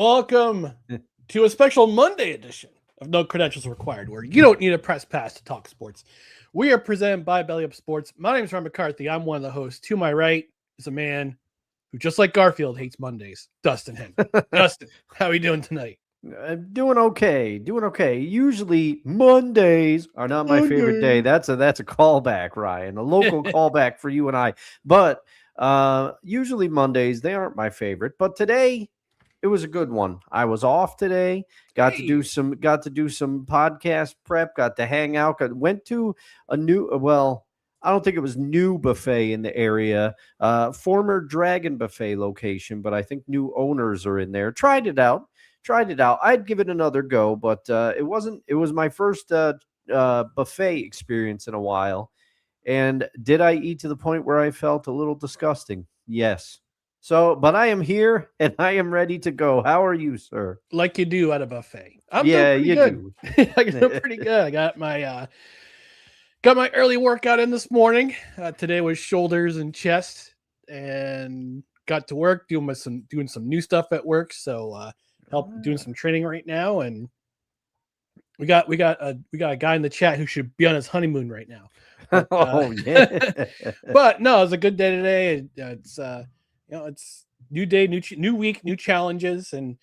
Welcome to a special Monday edition of No Credentials Required, where you don't need a press pass to talk sports. We are presented by Belly Up Sports. My name is Ron McCarthy. I'm one of the hosts. To my right is a man who, just like Garfield, hates Mondays. Dustin Henry. Dustin, how are you doing tonight? Doing okay. Usually Mondays are not my favorite day. That's a callback, Ryan. A local callback for you and I. But usually Mondays, they aren't my favorite. But today it was a good one. I was off today. Got to do some podcast prep, got to hang out, went to a new I don't think it was new buffet in the area, former Dragon Buffet location, but I think new owners are in there. Tried it out. I'd give it another go, but it was my first buffet experience in a while. And did I eat to the point where I felt a little disgusting? Yes. So, but I am here and I am ready to go. How are you, sir? Like you do at a buffet. I'm doing pretty good. I doing pretty good. I got my early workout in this morning. Today was shoulders and chest, and got to work doing some new stuff at work. So doing some training right now, and we got a guy in the chat who should be on his honeymoon right now. But, yeah. But no, it was a good day today. It's it's new day, new week, new challenges, and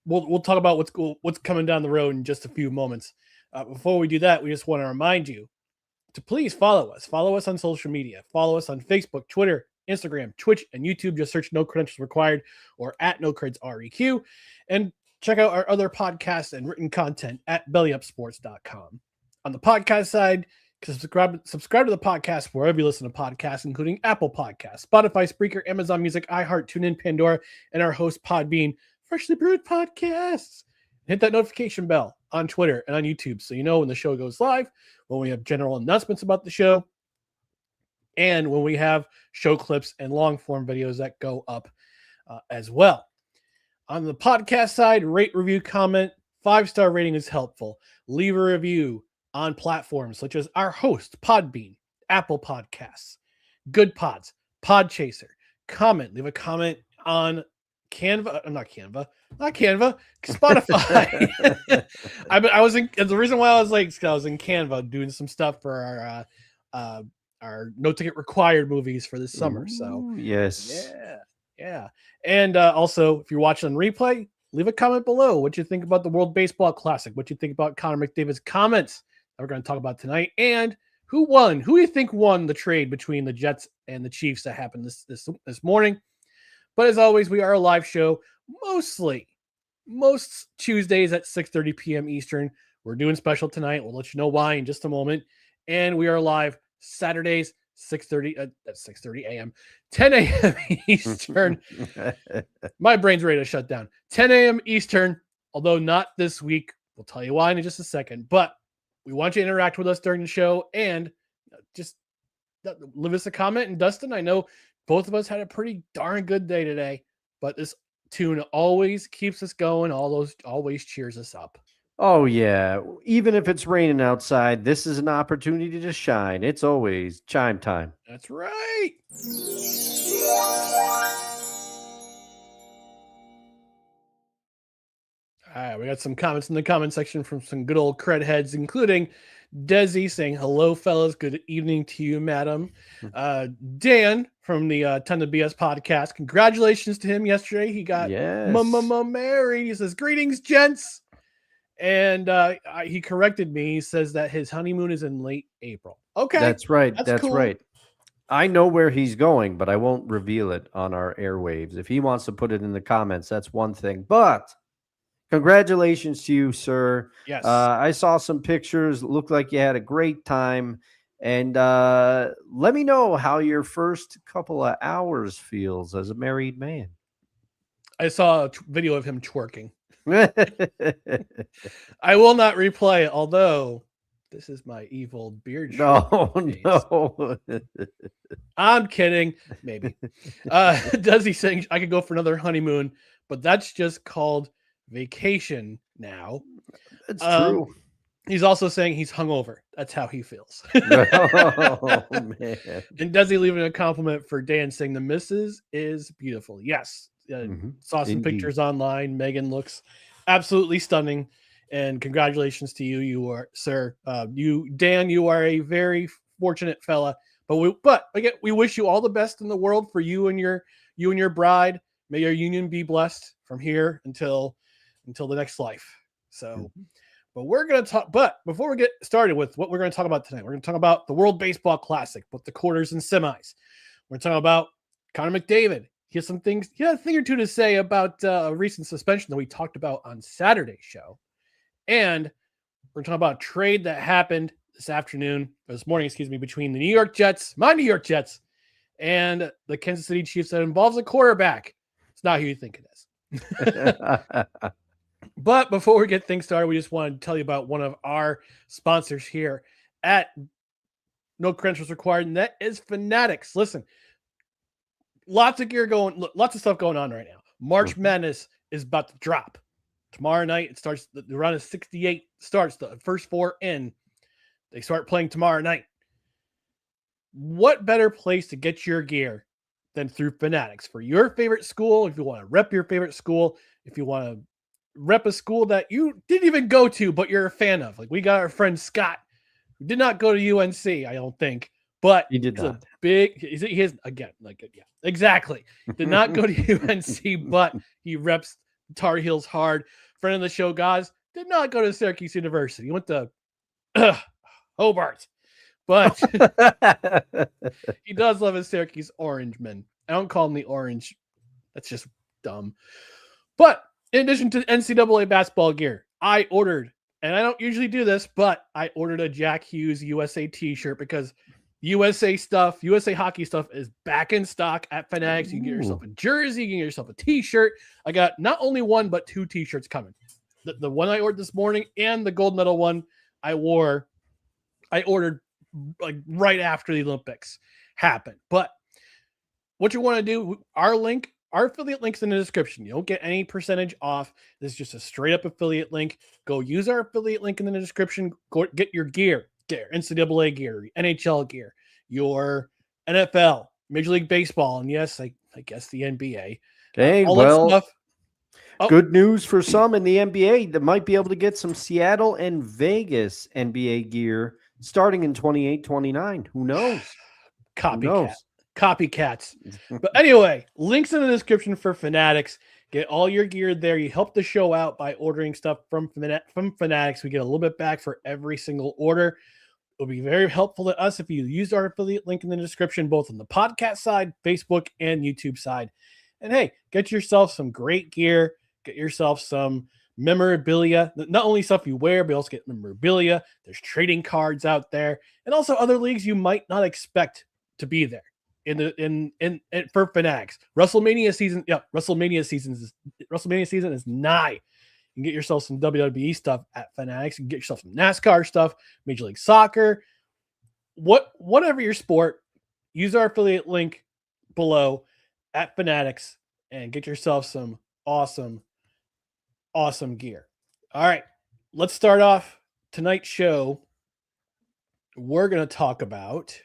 we'll talk about what's coming down the road in just a few moments. Before we do that, we just want to remind you to please follow us. Follow us on social media. Follow us on Facebook, Twitter, Instagram, Twitch, and YouTube. Just search No Credentials Required or at No Creds REQ. And check out our other podcasts and written content at bellyupsports.com. On the podcast side, subscribe to the podcast wherever you listen to podcasts, including Apple Podcasts, Spotify, Spreaker, Amazon Music, iHeart, TuneIn, Pandora, and our host Podbean, Freshly Brewed Podcasts. Hit that notification bell on Twitter and on YouTube so you know when the show goes live, when we have general announcements about the show, and when we have show clips and long-form videos that go up as well. On the podcast side, rate, review, comment. 5-star rating is helpful. Leave a review on platforms such as our host, Podbean, Apple Podcasts, Good Pods, Podchaser. Leave a comment on not Canva, Spotify. I was in the reason why I was in Canva doing some stuff for our no ticket required movies for this summer. So yes, yeah. And also, if you're watching on replay, leave a comment below what you think about the World Baseball Classic, what you think about Connor McDavid's comments that we're going to talk about tonight, and who won. Who do you think won the trade between the Jets and the Chiefs that happened this morning? But as always, we are a live show most Tuesdays at 6:30 p.m. Eastern. We're doing special tonight. We'll let you know why in just a moment. And we are live Saturdays, 6:30 a.m., 10 a.m. Eastern. My brain's ready to shut down. 10 a.m. Eastern, although not this week. We'll tell you why in just a second. But we want you to interact with us during the show and just leave us a comment. And Dustin, I know both of us had a pretty darn good day today, but this tune always keeps us going. Always cheers us up. Oh, yeah. Even if it's raining outside, this is an opportunity to shine. It's always chime time. That's right. All right, we got some comments in the comment section from some good old cred heads, including Desi saying, hello, fellas. Good evening to you, madam. Dan from the Ton of BS podcast. Congratulations to him yesterday. He got married. He says, greetings, gents. And he corrected me. He says that his honeymoon is in late April. Okay. That's right. That's cool. right. I know where he's going, but I won't reveal it on our airwaves. If he wants to put it in the comments, that's one thing. But congratulations to you, sir. Yes. I saw some pictures. Looked like you had a great time. And let me know how your first couple of hours feels as a married man. I saw a video of him twerking. I will not replay it, although this is my evil beard. No. I'm kidding. Maybe. Does he saying I could go for another honeymoon, but that's just called vacation now. It's true. He's also saying he's hungover. That's how he feels. Oh, man. And does he leave a compliment for Dan saying the missus is beautiful? Yes. Saw some pictures online. Megan looks absolutely stunning. And congratulations to you. You are, sir. Dan, you are a very fortunate fella. But again, we wish you all the best in the world for you and your bride. May your union be blessed from here until the next life. So, but we're going to talk. But before we get started with what we're going to talk about tonight, we're going to talk about the World Baseball Classic, both the quarters and semis. We're going to talk about Connor McDavid. He has a thing or two to say about a recent suspension that we talked about on Saturday's show. And we're talking about a trade that happened this morning, between the my New York Jets, and the Kansas City Chiefs that involves a quarterback. It's not who you think it is. But before we get things started, we just want to tell you about one of our sponsors here at No Credentials Required, and that is Fanatics. Listen, lots of stuff going on right now. March Madness is about to drop. Tomorrow night, it starts. The round of 68 starts. The first four in. They start playing tomorrow night. What better place to get your gear than through Fanatics for your favorite school? If you want to rep your favorite school, if you want to rep a school that you didn't even go to, but you're a fan of. Like we got our friend Scott, who did not go to UNC, I don't think, but he did not. He is again, exactly. Did not go to UNC, but he reps Tar Heels hard. Friend of the show, guys, did not go to Syracuse University. He went to Hobart, but he does love his Syracuse Orangemen. I don't call him the Orange. That's just dumb. But in addition to NCAA basketball gear, I ordered, and I don't usually do this, but I ordered a Jack Hughes USA t-shirt because USA hockey stuff is back in stock at Fanatics. You can get yourself a jersey, you can get yourself a t-shirt. I got not only one, but two t-shirts coming. The one I ordered this morning and the gold medal one I ordered like right after the Olympics happened. But what you want to do, our affiliate link's in the description. You don't get any percentage off. This is just a straight up affiliate link. Go use our affiliate link in the description. Go get your gear. Get your NCAA gear, NHL gear, your NFL, Major League Baseball, and yes, I guess the NBA. Okay, that stuff. Good news for some in the NBA that might be able to get some Seattle and Vegas NBA gear starting in 28-29. Who knows? Copycats. But anyway, links in the description for Fanatics. Get all your gear there. You help the show out by ordering stuff from Fanatics. We get a little bit back for every single order. It'll be very helpful to us if you use our affiliate link in the description, both on the podcast side, Facebook, and YouTube side. And hey, get yourself some great gear. Get yourself some memorabilia. Not only stuff you wear, but also get memorabilia. There's trading cards out there, and also other leagues you might not expect to be there for Fanatics. WrestleMania season is nigh. You can get yourself some WWE stuff at Fanatics. You can get yourself some NASCAR stuff, Major League Soccer, whatever your sport. Use our affiliate link below at Fanatics and get yourself some awesome gear. All right, let's start off tonight's show. We're going to talk about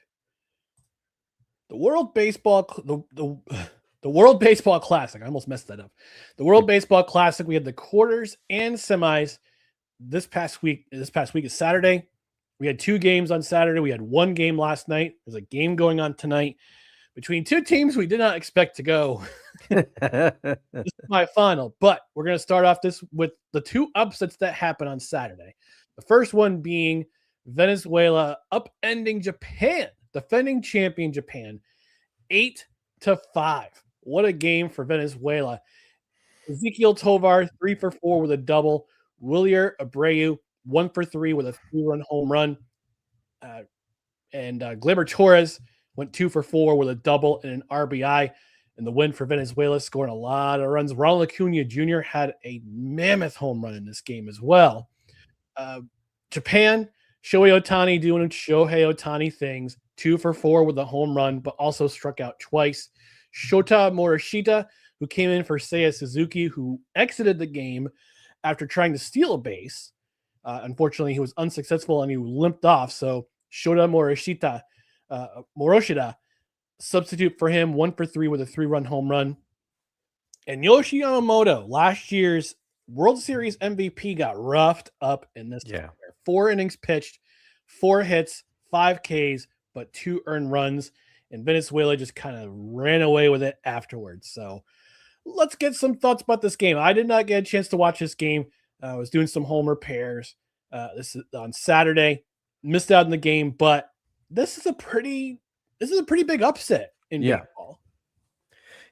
the World Baseball the World Baseball Classic. I almost messed that up. The World Baseball Classic. We had the quarters and semis this past week. This past week is Saturday. We had two games on Saturday. We had one game last night. There's a game going on tonight between two teams we did not expect to go. This is my final, but we're going to start off this with the two upsets that happened on Saturday. The first one being Venezuela upending Japan, defending champion Japan, 8-5. What a game for Venezuela. Ezequiel Tovar, 3 for 4 with a double. Willier Abreu, 1 for 3 with a 3-run home run. And Gleyber Torres went 2 for 4 with a double and an RBI. And the win for Venezuela, scoring a lot of runs. Ronald Acuna Jr. had a mammoth home run in this game as well. Japan, Shohei Ohtani doing Shohei Ohtani things. 2 for 4 with a home run, but also struck out twice. Shota Morishita, who came in for Seiya Suzuki, who exited the game after trying to steal a base. Unfortunately, he was unsuccessful and he limped off. So Shota Morishita, substitute for him, 1 for 3 with a 3-run home run. And Yoshi Yamamoto, last year's World Series MVP, got roughed up in this Yeah. affair. 4 innings pitched, 4 hits, 5 Ks, but 2 earned runs. And Venezuela just kind of ran away with it afterwards. So let's get some thoughts about this game. I did not get a chance to watch this game. I was doing some home repairs. This is on Saturday. Missed out on the game, but this is a pretty big upset in baseball.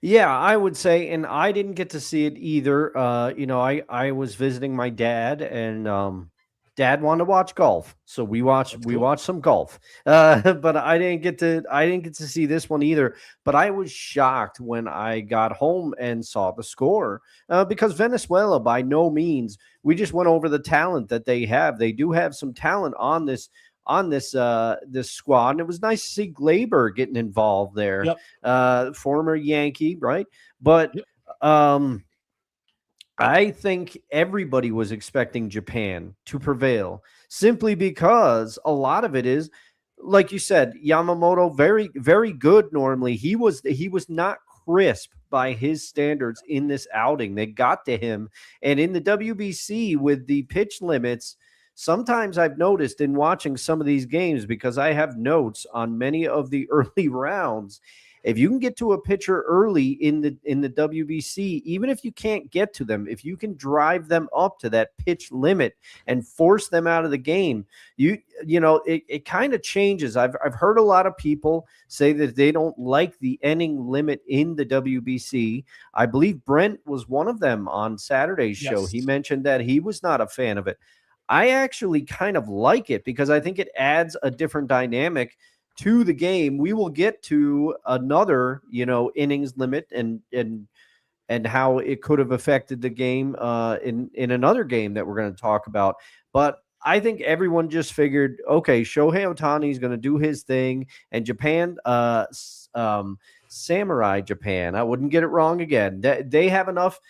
Yeah, I would say, and I didn't get to see it either. I was visiting my dad, and dad wanted to watch golf, so we watched some golf. But I didn't get to see this one either. But I was shocked when I got home and saw the score, because Venezuela, by no means, we just went over the talent that they have. They do have some talent on this squad, and it was nice to see Glaber getting involved there. Yep. Former Yankee, right? But Yep. I think everybody was expecting Japan to prevail, simply because a lot of it is, like you said, Yamamoto, very, very good. Normally, he was not crisp by his standards in this outing. They got to him, and in the WBC with the pitch limits, sometimes I've noticed in watching some of these games, because I have notes on many of the early rounds, if you can get to a pitcher early in the WBC, even if you can't get to them, if you can drive them up to that pitch limit and force them out of the game, it kind of changes. I've heard a lot of people say that they don't like the inning limit in the WBC. I believe Brent was one of them on Saturday's show. He mentioned that he was not a fan of it. I actually kind of like it, because I think it adds a different dynamic to the game. We will get to another, innings limit and how it could have affected the game in another game that we're going to talk about. But I think everyone just figured, okay, Shohei Ohtani is going to do his thing, and Japan, Samurai Japan, I wouldn't get it wrong again. They have enough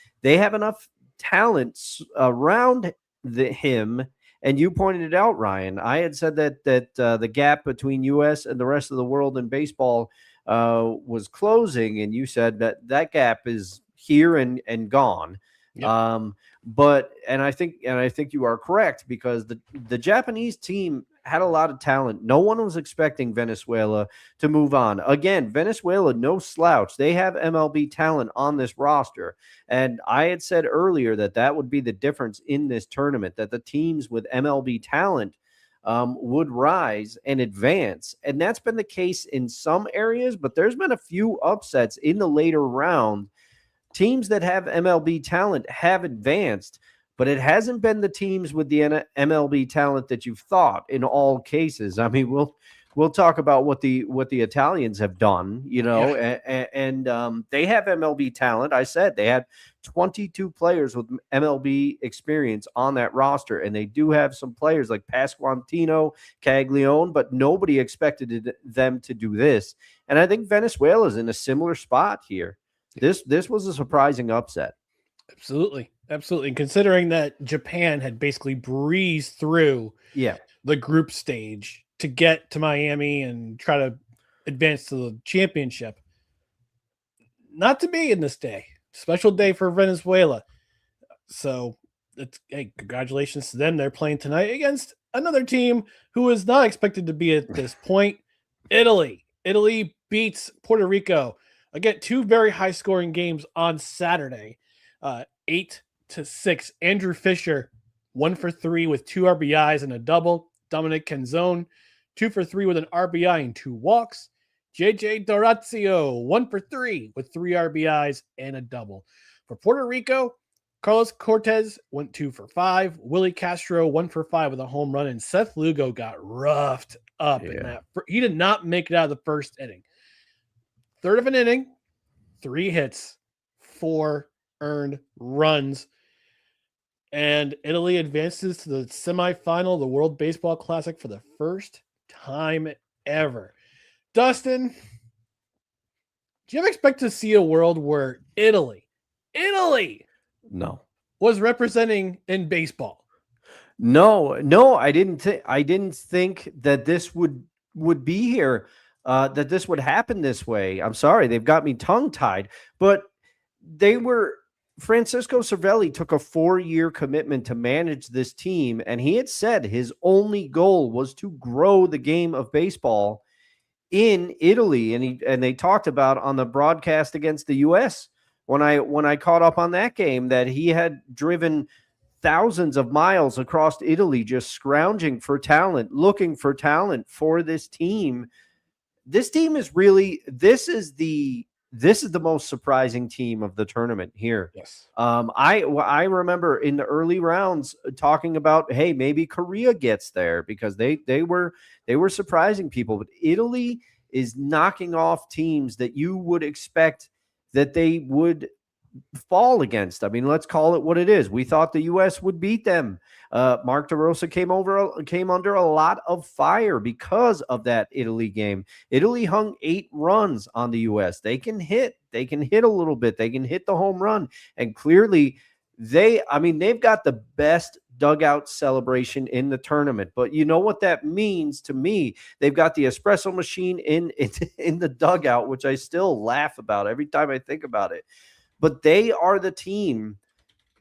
talents around him. And you pointed it out, Ryan. I had said that the gap between U.S. and the rest of the world in baseball was closing, and you said that gap is here and gone. Yep. I think you are correct, because the Japanese team had a lot of talent. No one was expecting Venezuela to move on. Again, Venezuela, no slouch. They have MLB talent on this roster. And I had said earlier that would be the difference in this tournament, that the teams with MLB talent would rise and advance. And that's been the case in some areas, but there's been a few upsets in the later round. Teams that have MLB talent have advanced, but it hasn't been the teams with the MLB talent that you've thought in all cases. I mean, we'll talk about what the Italians have done, and they have MLB talent. I said they had 22 players with MLB experience on that roster, and they do have some players like Pasquantino, Caglione, but nobody expected them to do this. And I think Venezuela's in a similar spot here. This was a surprising upset. Absolutely. And considering that Japan had basically breezed through the group stage to get to Miami and try to advance to the championship, not to be in this day. Special day for Venezuela. So congratulations to them. They're playing tonight against another team who is not expected to be at this point. Italy. Italy beats Puerto Rico. Again, 2 very high-scoring games on Saturday. 8-6. Andrew Fisher, 1 for 3 with 2 RBIs and a double. Dominic Canzone, 2 for 3 with an RBI and 2 walks. JJ Dorazio, 1 for 3 with 3 RBIs and a double. For Puerto Rico, Carlos Cortez went 2 for 5. Willie Castro, 1 for 5 with a home run. And Seth Lugo got roughed up in that. He did not make it out of the first inning. Third of an inning, 3 hits, 4 earned runs, and Italy advances to the semifinal of the World Baseball Classic for the first time ever. Dustin, do you ever expect to see a world where Italy was representing in baseball? No, I didn't think that this would be here, that this would happen this way. I'm sorry, they've got me tongue-tied, but Francisco Cervelli took a 4-year commitment to manage this team, and he had said his only goal was to grow the game of baseball in Italy. And they talked about on the broadcast against the US when I caught up on that game that he had driven thousands of miles across Italy just scrounging for talent, looking for talent for this team. This team is really this is the most surprising team of the tournament here. Yes. I remember in the early rounds talking about, hey, maybe Korea gets there because they were surprising people, but Italy is knocking off teams that you would expect that they would fall against. I mean, let's call it what it is. We thought the U.S. would beat them. Mark DeRosa came under a lot of fire because of that Italy game. Italy hung 8 runs on the U.S. They can hit a little bit. They can hit the home run. And clearly they've got the best dugout celebration in the tournament. But you know what that means to me? They've got the espresso machine in the dugout, which I still laugh about every time I think about it. But they are the team.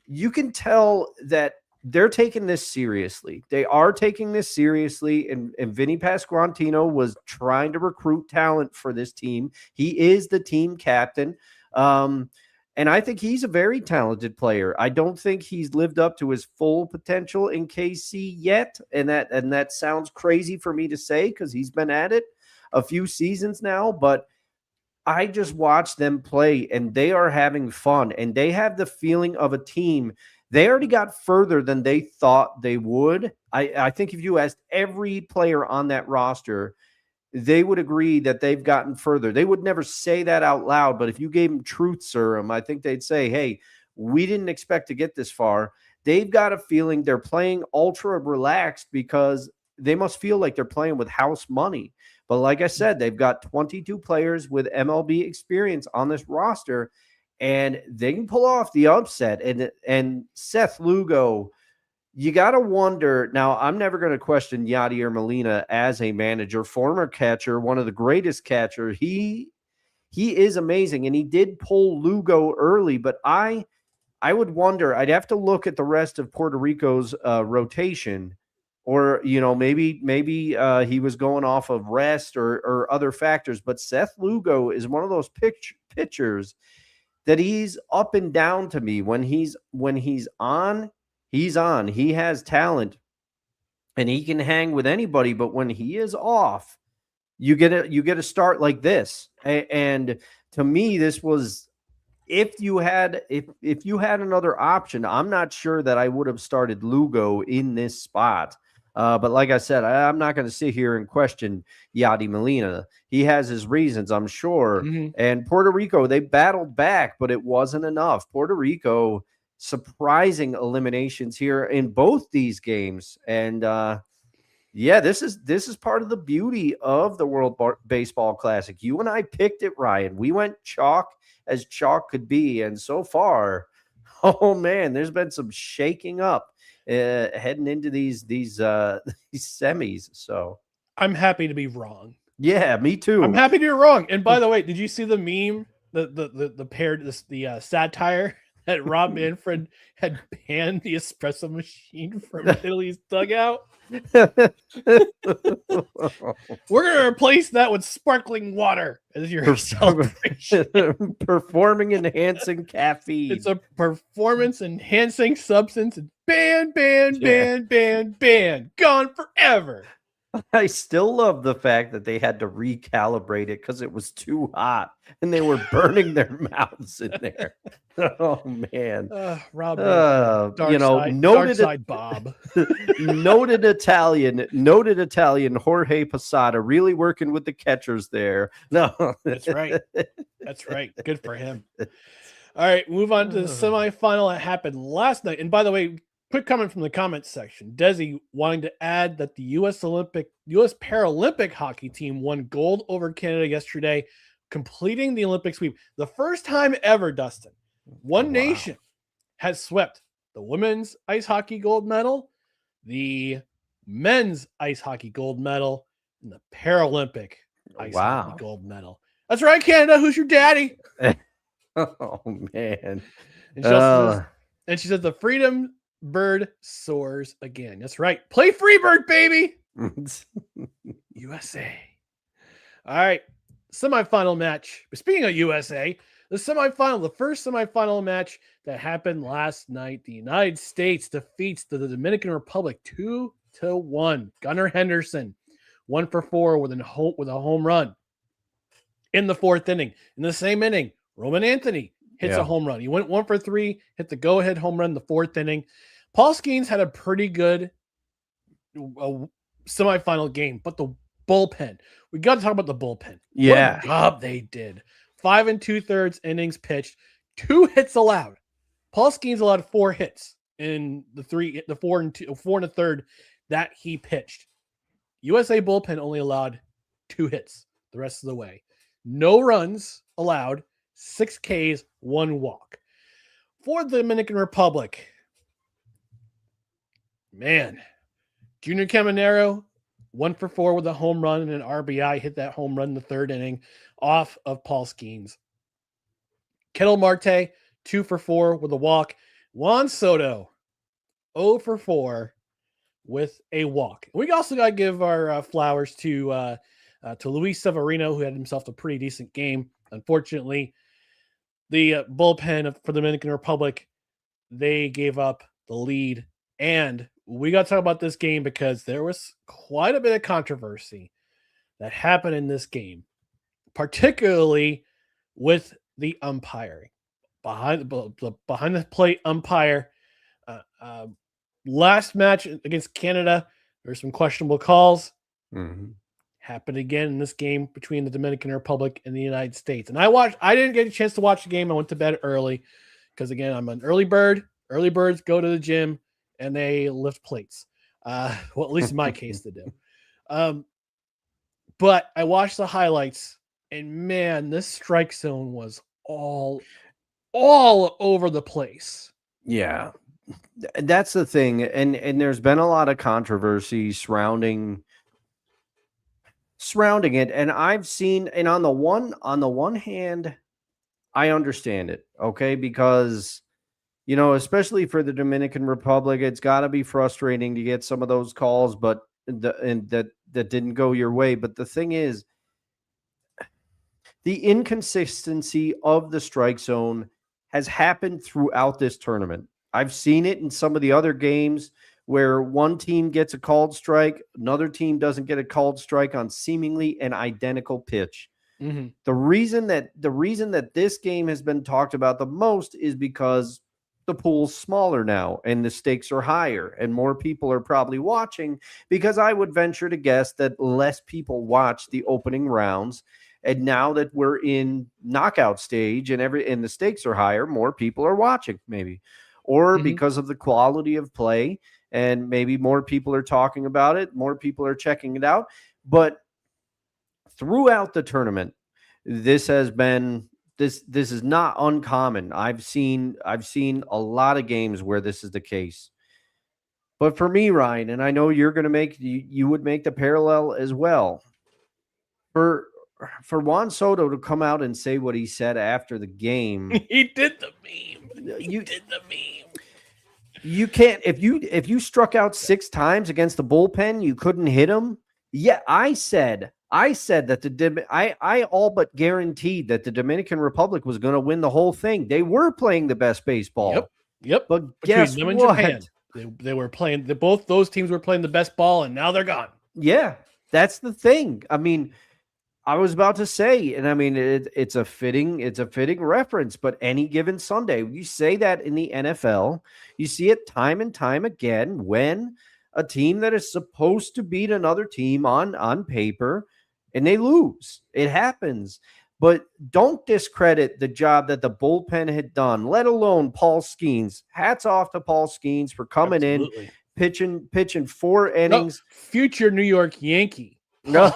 You can tell that they're taking this seriously. They are taking this seriously. And Vinny Pasquantino was trying to recruit talent for this team. He is the team captain. And I think he's a very talented player. I don't think he's lived up to his full potential in KC yet. And that sounds crazy for me to say because he's been at it a few seasons now. But I just watch them play and they are having fun and they have the feeling of a team. They already got further than they thought they would. I think if you asked every player on that roster, they would agree that they've gotten further. They would never say that out loud, but if you gave them truth serum, I think they'd say, hey, we didn't expect to get this far. They've got a feeling they're playing ultra relaxed because they must feel like they're playing with house money. But like I said, they've got 22 players with MLB experience on this roster, and they can pull off the upset. And Seth Lugo, you got to wonder. Now, I'm never going to question Yadier Molina as a manager, former catcher, one of the greatest catchers. He is amazing, and he did pull Lugo early, but I would wonder. I'd have to look at the rest of Puerto Rico's rotation. Or, maybe he was going off of rest or other factors. But Seth Lugo is one of those pitchers that he's up and down to me. When he's on, he's on. He has talent, and he can hang with anybody. But when he is off, you get a start like this. And to me, this was. If you had another option, I'm not sure that I would have started Lugo in this spot. But like I said, I'm not going to sit here and question Yadi Molina. He has his reasons, I'm sure. Mm-hmm. And Puerto Rico, they battled back, but it wasn't enough. Puerto Rico, surprising eliminations here in both these games. And this is part of the beauty of the World Baseball Classic. You and I picked it, Ryan. We went chalk as chalk could be. And so far, oh man, there's been some shaking up heading into these semis. So I'm happy to be wrong. Yeah, me too. I'm happy to be wrong. And by the way, did you see the meme, the satire that Rob Manfred had banned the espresso machine from Italy's dugout? We're gonna replace that with sparkling water as your celebration. Performing enhancing caffeine. It's a performance enhancing substance. Ban, gone forever. I still love the fact that they had to recalibrate it because it was too hot and they were burning their mouths in there. Oh man, Rob, noted side Bob, noted Italian Jorge Posada really working with the catchers there. No, that's right. Good for him. All right, move on to the semifinal that happened last night. And by the way, quick comment from the comments section. Desi wanting to add that the U.S. Paralympic hockey team won gold over Canada yesterday, completing the Olympic sweep. The first time ever, Dustin, one nation has swept the women's ice hockey gold medal, the men's ice hockey gold medal, and the Paralympic ice hockey gold medal. That's right, Canada. Who's your daddy? Oh man. And she also says, the freedom bird soars again. That's right. Play Freebird, baby. USA. All right. Semifinal match. Speaking of USA, the first semifinal match that happened last night. The United States defeats the Dominican Republic 2-1. Gunnar Henderson, 1-for-4 with a home run. In the fourth inning, in the same inning, Roman Anthony hits a home run. He went 1-for-3, hit the go-ahead home run in the fourth inning. Paul Skeens had a pretty good semifinal game, but the bullpen, we got to talk about the bullpen. Yeah. What a job they did. 5 2/3 innings pitched, 2 hits allowed. Paul Skeens allowed 4 hits in the 4 1/3 that he pitched. USA bullpen only allowed 2 hits the rest of the way. No runs allowed, 6 Ks, 1 walk. For the Dominican Republic, man, Junior Caminero, 1-for-4 with a home run and an RBI, hit that home run in the third inning off of Paul Skeens. Ketel Marte, 2-for-4 with a walk. Juan Soto, 0-for-4 with a walk. We also got to give our flowers to Luis Severino, who had himself a pretty decent game. Unfortunately, the bullpen for the Dominican Republic, they gave up the lead. And we got to talk about this game because there was quite a bit of controversy that happened in this game, particularly with the umpiring. Behind the plate umpire. Last match against Canada, there were some questionable calls. Mm-hmm. Happened again in this game between the Dominican Republic and the United States. And I didn't get a chance to watch the game. I went to bed early because, again, I'm an early bird. Early birds go to the gym and they lift plates. Well, at least in my case, they do. But I watched the highlights, and man, this strike zone was all over the place. Yeah, that's the thing. And there's been a lot of controversy surrounding it. And I've seen, and on the one hand, I understand it. Okay. Because, especially for the Dominican Republic, it's gotta be frustrating to get some of those calls, but that didn't go your way. But the thing is, the inconsistency of the strike zone has happened throughout this tournament. I've seen it in some of the other games where one team gets a called strike, another team doesn't get a called strike on seemingly an identical pitch. Mm-hmm. The reason that this game has been talked about the most is because the pool's smaller now and the stakes are higher and more people are probably watching, because I would venture to guess that less people watch the opening rounds. And now that we're in knockout stage and the stakes are higher, more people are watching, maybe. Or because of the quality of play, and maybe more people are talking about it, more people are checking it out. But throughout the tournament, this has been this is not uncommon. I've seen a lot of games where this is the case. But for me, Ryan, and I know you're going to you would make the parallel as well. For Juan Soto to come out and say what he said after the game, he did the meme. You can't, if you struck out 6 times against the bullpen, you couldn't hit him. Yeah, I said that I all but guaranteed that the Dominican Republic was going to win the whole thing. They were playing the best baseball. Yep. But between guess them and what? Japan, they were playing. Both those teams were playing the best ball, and now they're gone. Yeah, that's the thing. I mean, I was about to say, and I mean, it's a fitting reference, but any given Sunday, you say that in the NFL, you see it time and time again when a team that is supposed to beat another team on paper and they lose. It happens. But don't discredit the job that the bullpen had done, let alone Paul Skeens. Hats off to Paul Skeens for coming in, pitching 4 innings. Future New York Yankee. Oh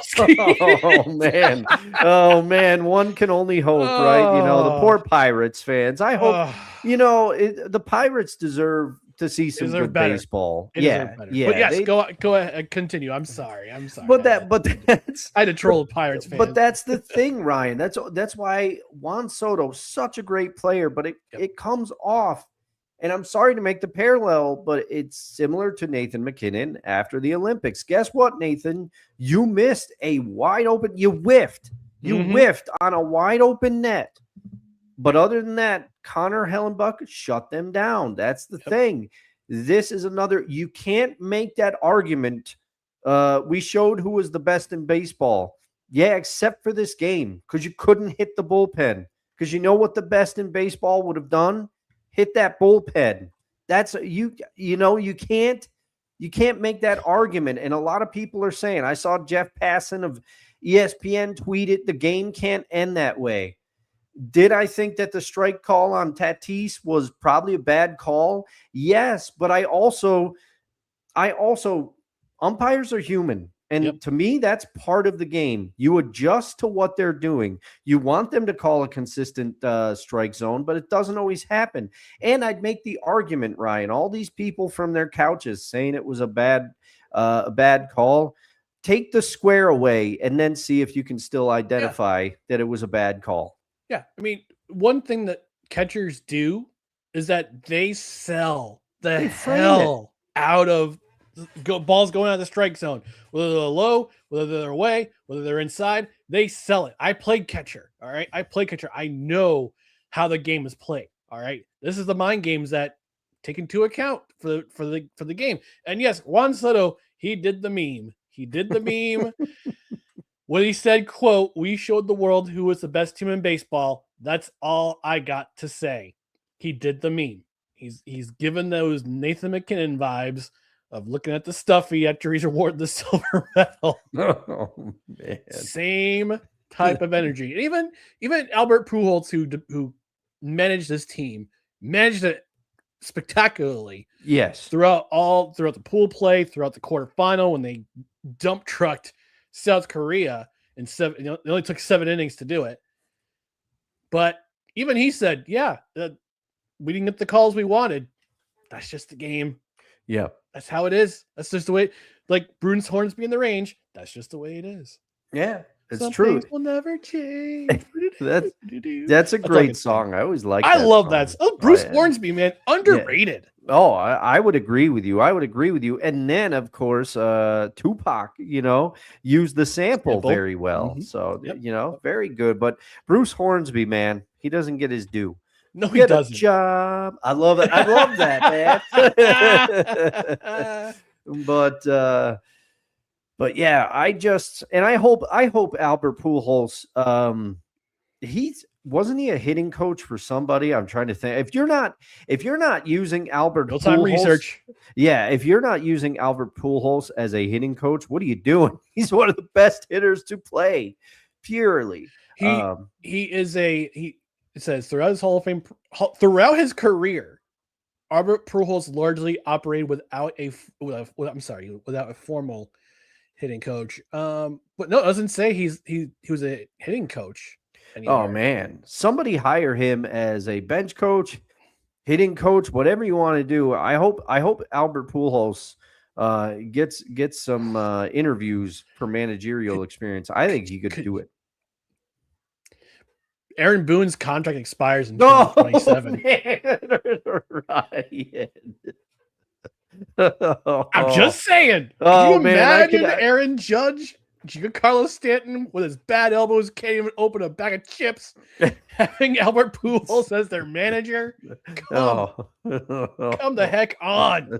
man, one can only hope, right? The poor Pirates fans. I hope the Pirates deserve to see some deserve good better. baseball. They deserve better. But yes, go ahead, continue. I'm sorry. But that's I had to troll the Pirates fans. But that's the thing, Ryan. That's why Juan Soto, such a great player, but it comes off. And I'm sorry to make the parallel, but it's similar to Nathan McKinnon after the Olympics. Guess what, Nathan? You missed a wide open. You whiffed. You whiffed on a wide open net. But other than that, Connor Hellenbuck shut them down. That's the thing. This is another. You can't make that argument. We showed who was the best in baseball. Yeah, except for this game, because you couldn't hit the bullpen. Because you know what the best in baseball would have done? Hit that bullpen. That's you can't make that argument. And a lot of people are saying, I saw Jeff Passan of ESPN tweet it, the game can't end that way. Did I think that the strike call on Tatis was probably a bad call? Yes, but I also umpires are human. And to me, that's part of the game. You adjust to what they're doing. You want them to call a consistent strike zone, but it doesn't always happen. And I'd make the argument, Ryan, all these people from their couches saying it was a bad call, take the square away and then see if you can still identify that it was a bad call. Yeah. I mean, one thing that catchers do is that they sell the hell out of balls going out of the strike zone, whether they're low, whether they're away, whether they're inside, they sell it. I played catcher. All right. I know how the game is played. All right. This is the mind games that take into account for the game. And yes, Juan Soto, he did the meme. What he said, quote, "We showed the world who was the best team in baseball. That's all I got to say." He did the meme. He's given those Nathan McKinnon vibes of looking at the stuffy after he's awarded the silver medal. Oh, man. Same type of energy. And even Albert Pujols, who managed this team, managed it spectacularly. Yes. Throughout the pool play, throughout the quarterfinal, when they dump trucked South Korea in seven, it only took 7 innings to do it. But even he said, "Yeah, we didn't get the calls we wanted. That's just the game. Yeah, that's how it is. That's just the way." Like Bruce Hornsby in the range, that's just the way it is. Yeah, it's Some true. Things will never change. That's a great song. I always like. I love that. Oh, Bruce Hornsby, man, underrated. Yeah. Oh, I would agree with you. And then, of course, Tupac, used the sample very well. So, very good. But Bruce Hornsby, man, he doesn't get his due. No, he doesn't. Job. I love it. I love that, man. But yeah, I hope Albert Pujols, wasn't he a hitting coach for somebody? I'm trying to think. If you're not using Albert Pujols, research. Yeah, if you're not using Albert Pujols as a hitting coach, what are you doing? He's one of the best hitters to play. Purely. It says throughout his Hall of Fame, throughout his career, Albert Pujols largely operated without a formal hitting coach. But no, it doesn't say he was a hitting coach anymore. Oh man, somebody hire him as a bench coach, hitting coach, whatever you want to do. I hope Albert Pujols gets some interviews for managerial experience. I think he could do it. Aaron Boone's contract expires in 2027. I'm just saying. Can you imagine Aaron Judge, Giancarlo Stanton with his bad elbows, can't even open a bag of chips, having Albert Pujols as their manager? Come the heck on.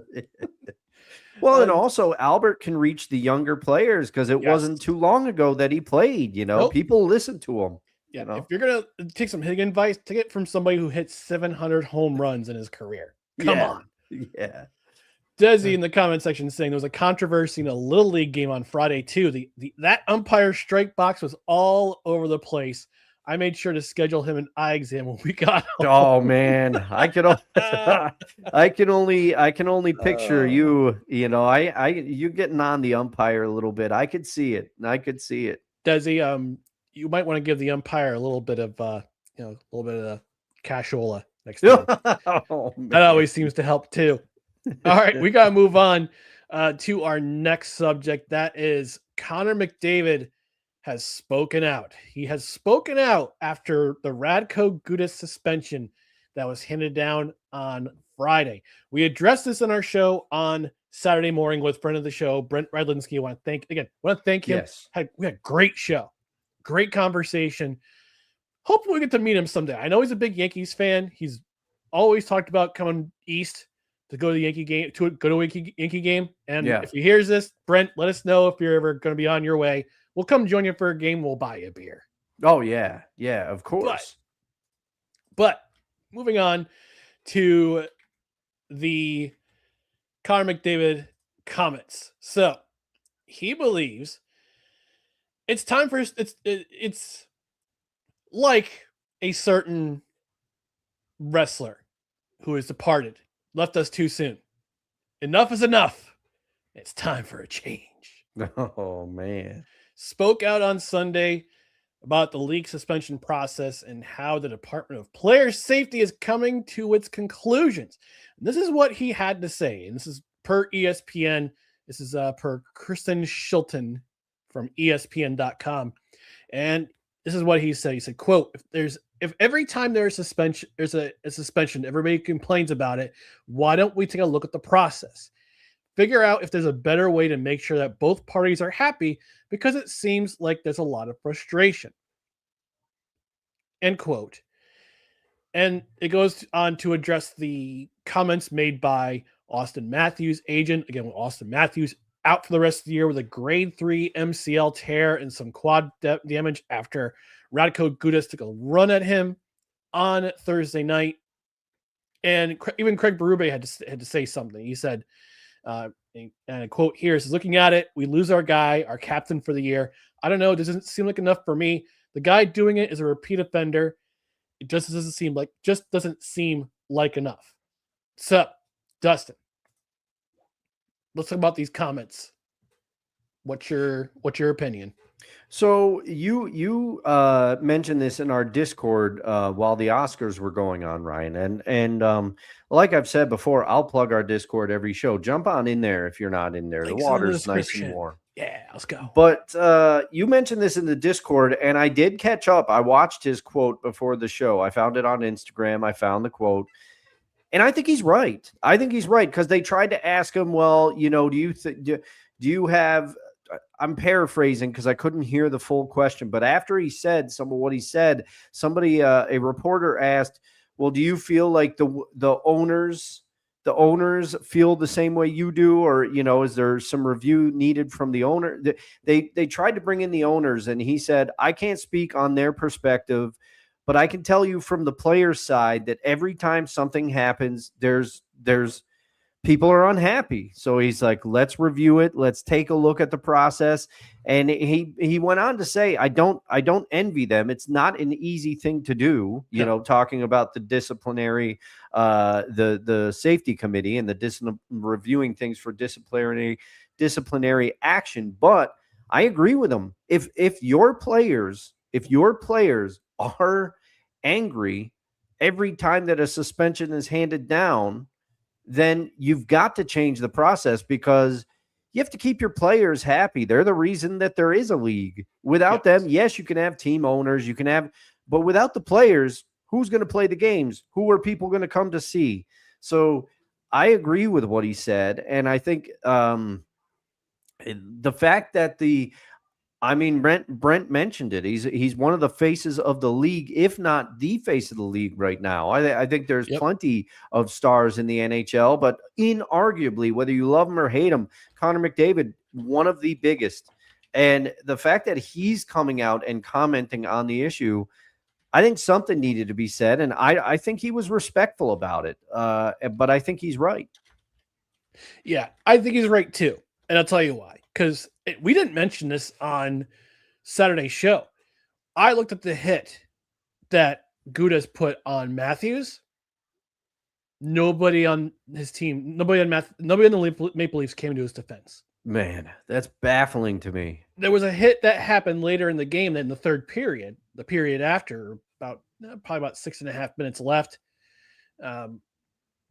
Well, and also Albert can reach the younger players because it wasn't too long ago that he played. People listen to him. Yeah, if you're gonna take some hitting advice, take it from somebody who hit 700 home runs in his career. Come on. Yeah. Desi in the comment section saying there was a controversy in a Little League game on Friday too. That umpire strike box was all over the place. I made sure to schedule him an eye exam when we got home. Oh man, I can only picture you. You getting on the umpire a little bit. I could see it. Desi, you might want to give the umpire a little bit of cashola next time. That always seems to help too. All right, we got to move on to our next subject. That is Connor McDavid has spoken out. He has spoken out after the Radko Gudas suspension that was handed down on Friday. We addressed this in our show on Saturday morning with friend of the show, Brent Redlinski. I want to thank him. Yes. We had a great show, great conversation. Hopefully we get to meet him someday. I know he's a big Yankees fan. He's always talked about coming east to go to the Yankee game, to go to a Yankee game. And if he hears this, Brent, let us know if you're ever going to be on your way. We'll come join you for a game. We'll buy you a beer. Oh yeah. Yeah, of course. But moving on to the Connor McDavid comments. So he believes it's time for it's like a certain wrestler who has departed, left us too soon. Enough is enough. It's time for a change. Oh man. Spoke out on Sunday about the league suspension process and how the Department of Player Safety is coming to its conclusions. And this is what he had to say, and this is per ESPN. This is per Kristen Shilton from ESPN.com. And this is what he said. He said, quote, if every time there's a suspension, everybody complains about it, why don't we take a look at the process? Figure out if there's a better way to make sure that both parties are happy, because it seems like there's a lot of frustration. End quote. And it goes on to address the comments made by Austin Matthews' agent. Again, with Austin Matthews out for the rest of the year with a grade 3 MCL tear and some quad damage after Radko Gudas took a run at him on Thursday night. And even Craig Berube had to say something. He said, and a quote here says, looking at it, we lose our guy, our captain for the year. I don't know. It doesn't seem like enough for me. The guy doing it is a repeat offender. It just doesn't seem like enough. So, Dustin, let's talk about these comments. What's your opinion? So you mentioned this in our Discord while the Oscars were going on, Ryan, and like I've said before, I'll plug our Discord every show. Jump on in there if you're not in there. The water's nice and warm. Yeah, let's go. But you mentioned this in the Discord, and I did catch up. I watched his quote before the show. I found it on Instagram. I found the quote, and I think he's right. I think he's right, because they tried to ask him, well, do you have? I'm paraphrasing because I couldn't hear the full question, but after he said some of what he said, a reporter asked, well, do you feel like the owners feel the same way you do? Or, is there some review needed from the owner? They tried to bring in the owners, and he said, I can't speak on their perspective, but I can tell you from the players' side that every time something happens, there's people are unhappy. So he's like, let's review it. Let's take a look at the process. And he went on to say, I don't envy them. It's not an easy thing to do, talking about the disciplinary, the safety committee and reviewing things for disciplinary action. But I agree with him. If your players are angry every time that a suspension is handed down, then you've got to change the process, because you have to keep your players happy. They're the reason that there is a league. Without them, yes, you can have team owners, but without the players, who's going to play the games? Who are people going to come to see? So I agree with what he said. And I think the fact that Brent mentioned it. He's one of the faces of the league, if not the face of the league right now. I think there's plenty of stars in the NHL, but inarguably, whether you love him or hate him, Connor McDavid, one of the biggest. And the fact that he's coming out and commenting on the issue, I think something needed to be said, and I think he was respectful about it. But I think he's right. Yeah, I think he's right too, and I'll tell you why. Because we didn't mention this on Saturday's show. I looked at the hit that Gudas put on Matthews. Nobody on his team, nobody on the Maple Leafs came to his defense. Man, that's baffling to me. There was a hit that happened later in the game, in the third period, the period after, probably about 6.5 minutes left,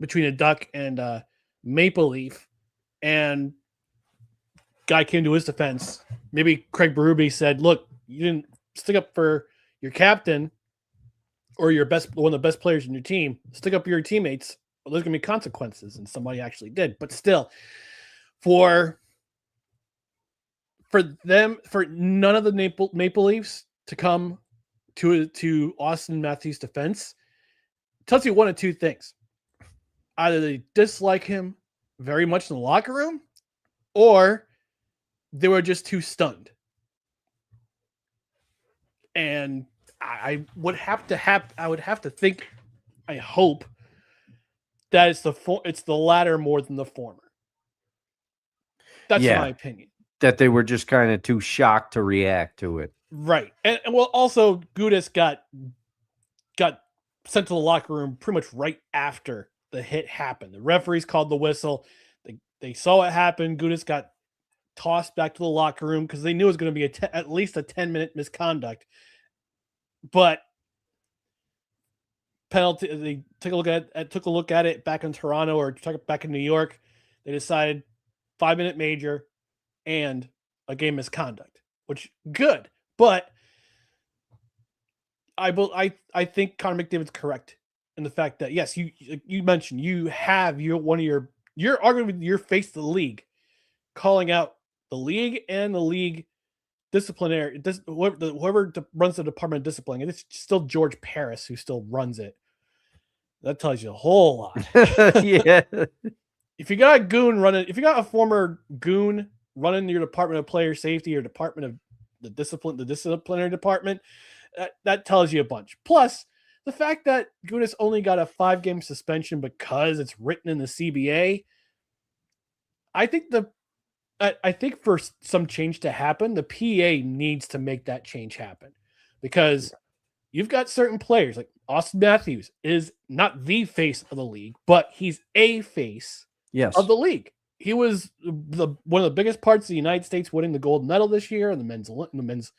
between a duck and Maple Leaf, and guy came to his defense. Maybe Craig Berube said, "Look, you didn't stick up for your captain or one of the best players in your team. Stick up for your teammates. Well, there's going to be consequences," and somebody actually did. But still, for none of the Maple Leafs to come to Austin Matthews' defense tells you one of two things. Either they dislike him very much in the locker room, or they were just too stunned. And I would have to think, I hope that it's the latter more than the former. That's my opinion. That they were just kind of too shocked to react to it. Right. And well, also Gudas got sent to the locker room pretty much right after the hit happened. The referees called the whistle. They saw it happen. Gudas got tossed back to the locker room because they knew it was going to be at least a 10-minute misconduct. But penalty, they took a look at it back in Toronto or back in New York. They decided 5-minute major and a game misconduct, which good. But I think Connor McDavid's correct in the fact that, yes, you mentioned you have you're arguing with your face of the league, calling out the league and the league disciplinary, whoever runs the Department of Discipline, and it's still George Paris who still runs it. That tells you a whole lot. Yeah. If you got a former goon running your Department of Player Safety or Department of the disciplinary department, that tells you a bunch. Plus, the fact that Gudas only got a 5-game suspension because it's written in the CBA, I think for some change to happen, the PA needs to make that change happen, because you've got certain players like Austin Matthews is not the face of the league, but he's a face of the league. He was one of the biggest parts of the United States winning the gold medal this year in the men's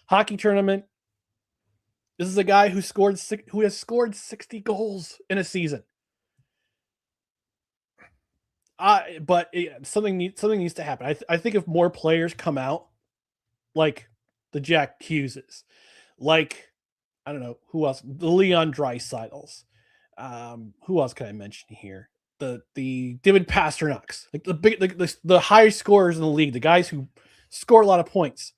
hockey tournament. This is a guy who has scored 60 goals in a season. But something needs to happen. I think if more players come out, like the Jack Hugheses, like, I don't know who else, the Leon Draisaitl's, who else can I mention here? The David Pasternak's, like the high scorers in the league, the guys who score a lot of points.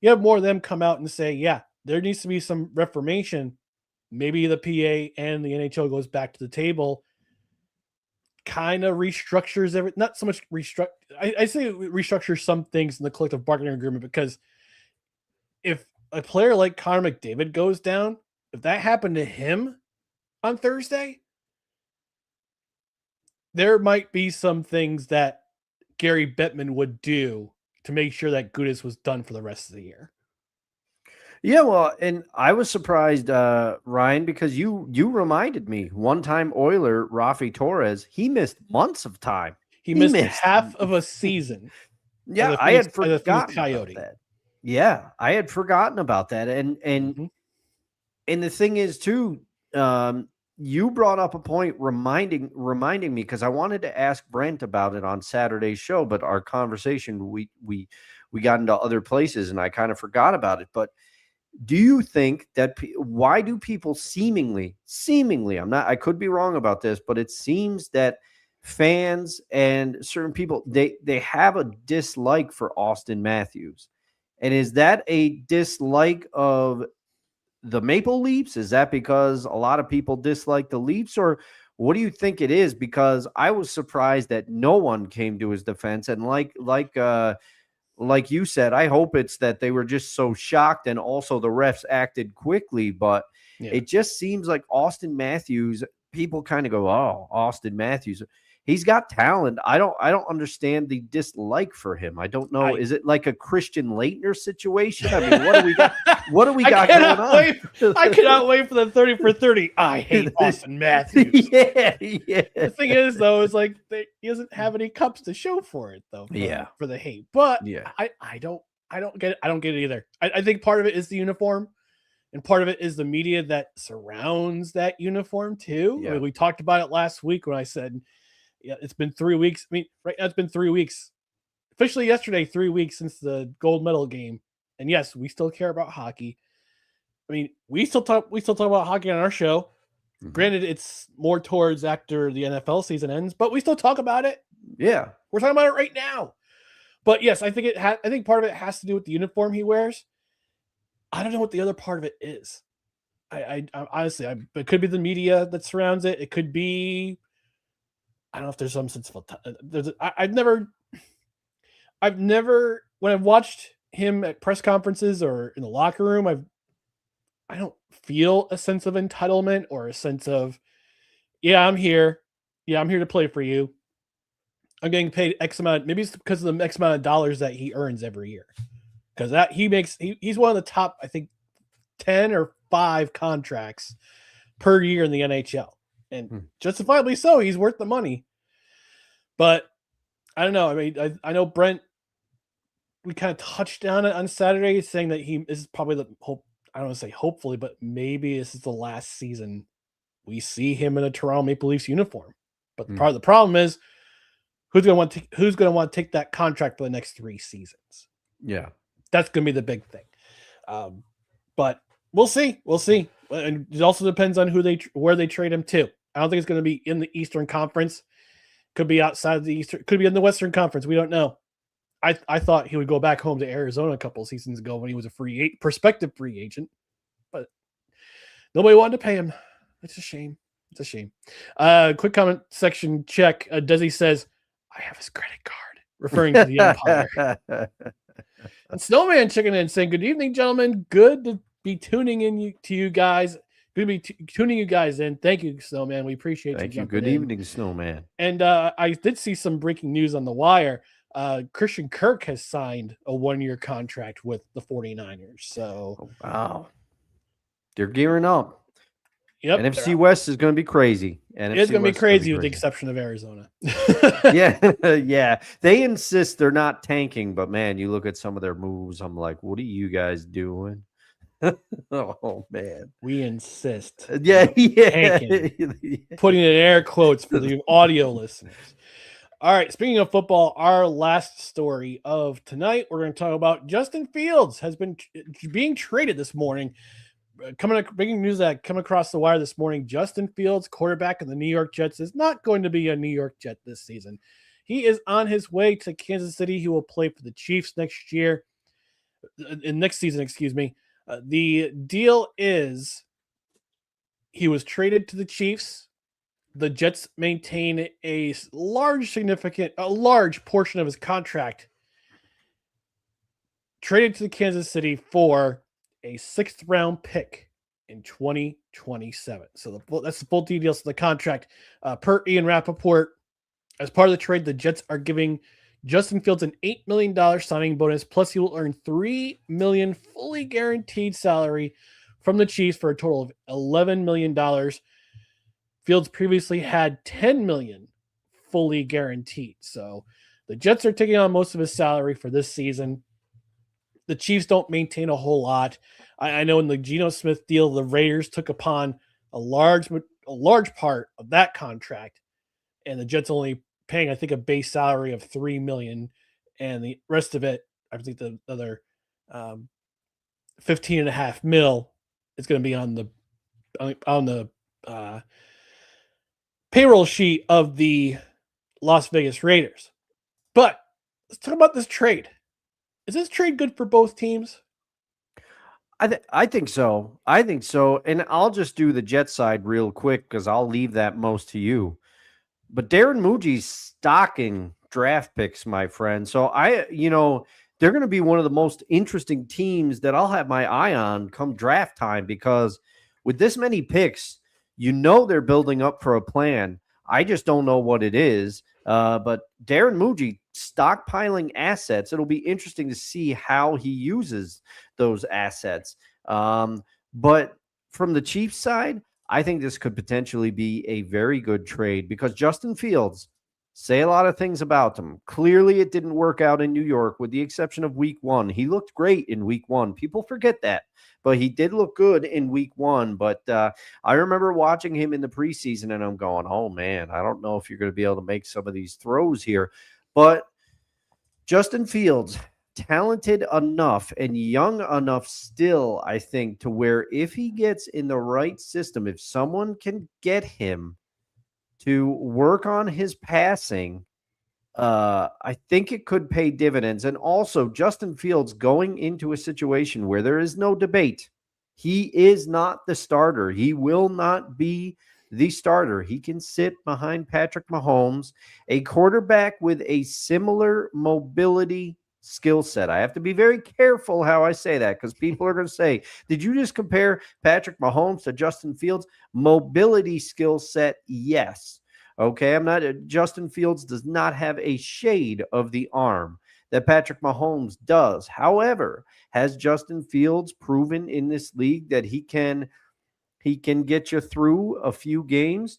You have more of them come out and say, yeah, there needs to be some reformation. Maybe the PA and the NHL goes back to the table, kind of restructures everything. Not so much restructure. I say restructure some things in the collective bargaining agreement, because if a player like Connor McDavid goes down, if that happened to him on Thursday, there might be some things that Gary Bettman would do to make sure that Gudas was done for the rest of the year. Yeah, well, and I was surprised, Ryan, because you reminded me, one-time Oiler Rafi Torres, he missed months of time. He missed half of a season. Yeah, I had forgotten about that. Yeah, I had forgotten about that. And the thing is too, you brought up a point reminding me, because I wanted to ask Brent about it on Saturday's show, but our conversation, we got into other places and I kind of forgot about it. But do you think that why do people seemingly, I could be wrong about this, but it seems that fans and certain people, they have a dislike for Austin Matthews. And is that a dislike of the Maple Leafs? Is that because a lot of people dislike the Leafs, or what do you think it is? Because I was surprised that no one came to his defense. And like you said, I hope it's that they were just so shocked, and also the refs acted quickly. But it just seems like Austin Matthews, people kind of go, oh, Austin Matthews, he's got talent. I don't understand the dislike for him. I don't know. Is it like a Christian Laettner situation? I mean, what do we got? What do we got going on? I cannot wait for the 30 for 30. I hate Austin Matthews. Yeah. The thing is, though, is like he doesn't have any cups to show for it, though. For the hate. But I don't get it. I don't get it either. I think part of it is the uniform, and part of it is the media that surrounds that uniform too. Yeah. I mean, we talked about it last week when I said, Yeah, it's been 3 weeks. I mean, right now it's been 3 weeks. Officially yesterday, 3 weeks since the gold medal game. And yes, we still care about hockey. I mean, we still talk about hockey on our show. Mm-hmm. Granted, it's more towards after the NFL season ends, but we still talk about it. Yeah, we're talking about it right now. But yes, I think I think part of it has to do with the uniform he wears. I don't know what the other part of it is. I honestly, it could be the media that surrounds it. It could be, I don't know if there's some sense of I've never when I've watched him at press conferences or in the locker room, I don't feel a sense of entitlement or a sense of, yeah, I'm here. Yeah, I'm here to play for you. I'm getting paid X amount. Maybe it's because of the X amount of dollars that he earns every year. Because that he's one of the top, I think, 10 or 5 contracts per year in the NHL. And justifiably so, he's worth the money. But I don't know. I mean, I know Brent, we kind of touched on it on Saturday, saying that this is probably the hope. I don't want to say hopefully, but maybe this is the last season we see him in a Toronto Maple Leafs uniform. But part of the problem is who's going to want to take that contract for the next 3 seasons. Yeah, that's going to be the big thing. But we'll see. We'll see. And it also depends on where they trade him to. I don't think it's going to be in the Eastern Conference. Could be outside of the Eastern. Could be in the Western Conference. We don't know. I thought he would go back home to Arizona a couple of seasons ago when he was a prospective free agent, but nobody wanted to pay him. It's a shame. It's a shame. Quick comment section check. Desi says, "I have his credit card," referring to the Empire. And Snowman checking in saying, "Good evening, gentlemen. Good to be tuning in to you guys. Good to be tuning you guys in. Thank you, Snowman. We appreciate you. Thank you. Good evening, Snowman." And I did see some breaking news on the wire. Christian Kirk has signed a 1-year contract with the 49ers. So, wow, they're gearing up. Yep, NFC West is going to be crazy. It's going to be crazy with the exception of Arizona. Yeah. They insist they're not tanking, but man, you look at some of their moves. I'm like, what are you guys doing? Oh man, we insist. Yeah. Putting in air quotes for the audio listeners. All right, speaking of football, our last story of tonight, we're going to talk about Justin Fields has been being traded this morning. Breaking news that come across the wire this morning: Justin Fields, quarterback of the New York Jets, is not going to be a New York Jet this season. He is on his way to Kansas City. He will play for the Chiefs next season. Excuse me. The deal is he was traded to the Chiefs. The Jets maintain a large portion of his contract, traded to Kansas City for a 6th round pick in 2027. So that's the full details of the contract. Per Ian Rappaport, as part of the trade, the Jets are giving Justin Fields an $8 million signing bonus, plus he will earn $3 million fully guaranteed salary from the Chiefs for a total of $11 million. Fields previously had $10 million fully guaranteed. So the Jets are taking on most of his salary for this season. The Chiefs don't maintain a whole lot. I know in the Geno Smith deal, the Raiders took upon a large part of that contract, and the Jets only paying, I think, a base salary of $3 million, and the rest of it, I think the other $15.5 million is going to be on the payroll sheet of the Las Vegas Raiders. But let's talk about this trade. Is this trade good for both teams? I think so. I think so. And I'll just do the Jet side real quick because I'll leave that most to you. But Darren Muji's stocking draft picks, my friend. So they're going to be one of the most interesting teams that I'll have my eye on come draft time, because with this many picks, they're building up for a plan. I just don't know what it is. But Darren Muji stockpiling assets. It'll be interesting to see how he uses those assets. But from the Chiefs side, I think this could potentially be a very good trade because Justin Fields, say a lot of things about him. Clearly, it didn't work out in New York, with the exception of week 1. He looked great in week 1. People forget that, but he did look good in week 1. But I remember watching him in the preseason, and I'm going, oh, man, I don't know if you're going to be able to make some of these throws here. But Justin Fields, talented enough and young enough still, I think, to where if he gets in the right system, if someone can get him to work on his passing, I think it could pay dividends. And also, Justin Fields going into a situation where there is no debate. He is not the starter. He will not be the starter. He can sit behind Patrick Mahomes, a quarterback with a similar mobility skill set. I have to be very careful how I say that, because people are going to say, did you just compare Patrick Mahomes to Justin Fields? Mobility skill set, yes. Okay, I'm not. Justin Fields does not have a shade of the arm that Patrick Mahomes does. However, has Justin Fields proven in this league that he can get you through a few games?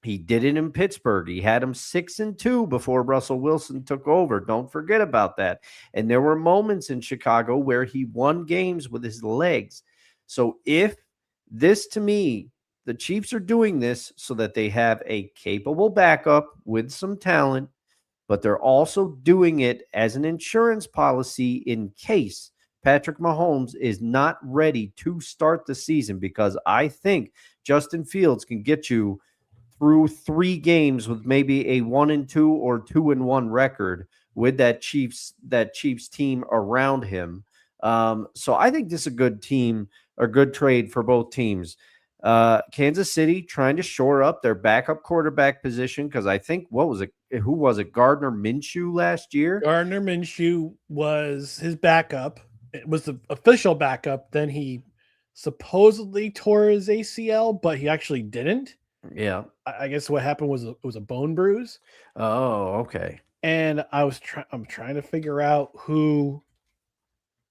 He did it in Pittsburgh. He had him 6-2 before Russell Wilson took over. Don't forget about that. And there were moments in Chicago where he won games with his legs. So if this, to me, the Chiefs are doing this so that they have a capable backup with some talent, but they're also doing it as an insurance policy in case Patrick Mahomes is not ready to start the season, because I think Justin Fields can get you through 3 games with maybe a 1-2 or 2-1 record with that Chiefs team around him. So I think this is a good team, a good trade for both teams. Kansas City trying to shore up their backup quarterback position, because I think, who was it? Gardner Minshew last year? Gardner Minshew was his backup. It was the official backup. Then he supposedly tore his ACL, but he actually didn't. Yeah. I guess what happened was it was a bone bruise. Oh, okay. And I'm trying to figure out who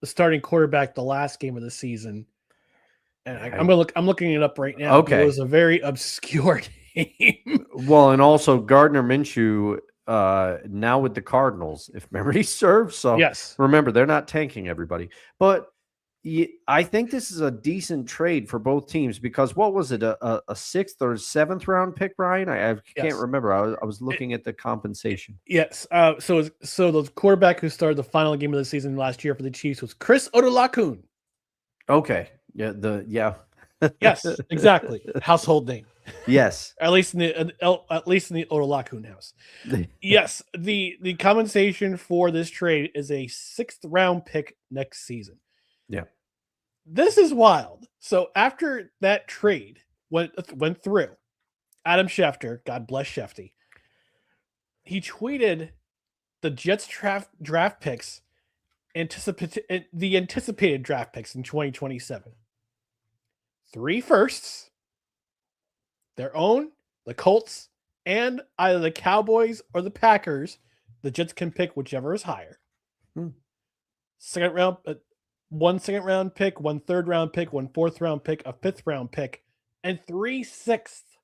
the starting quarterback the last game of the season. And I'm looking it up right now. Okay. It was a very obscure name. Well, and also Gardner Minshew now with the Cardinals, if memory serves. So yes, remember, they're not tanking everybody. But I think this is a decent trade for both teams, because what was it, a 6th or 7th round pick, Ryan? I can't remember. I was looking at the compensation. Yes. So the quarterback who started the final game of the season last year for the Chiefs was Chris Odolakun. Okay. Yeah. Yes, exactly. Household name. Yes. At least in the Odolakun house. Yes. The compensation for this trade is a 6th round pick next season. Yeah. This is wild. So after that trade went through, Adam Schefter, God bless Shefty, he tweeted the Jets draft picks, the anticipated draft picks in 2027. 3 firsts, their own, the Colts, and either the Cowboys or the Packers. The Jets can pick whichever is higher. Second round, 1 second round pick, 1 third round pick, 1 fourth round pick, a 5th round pick, and 3 sixths.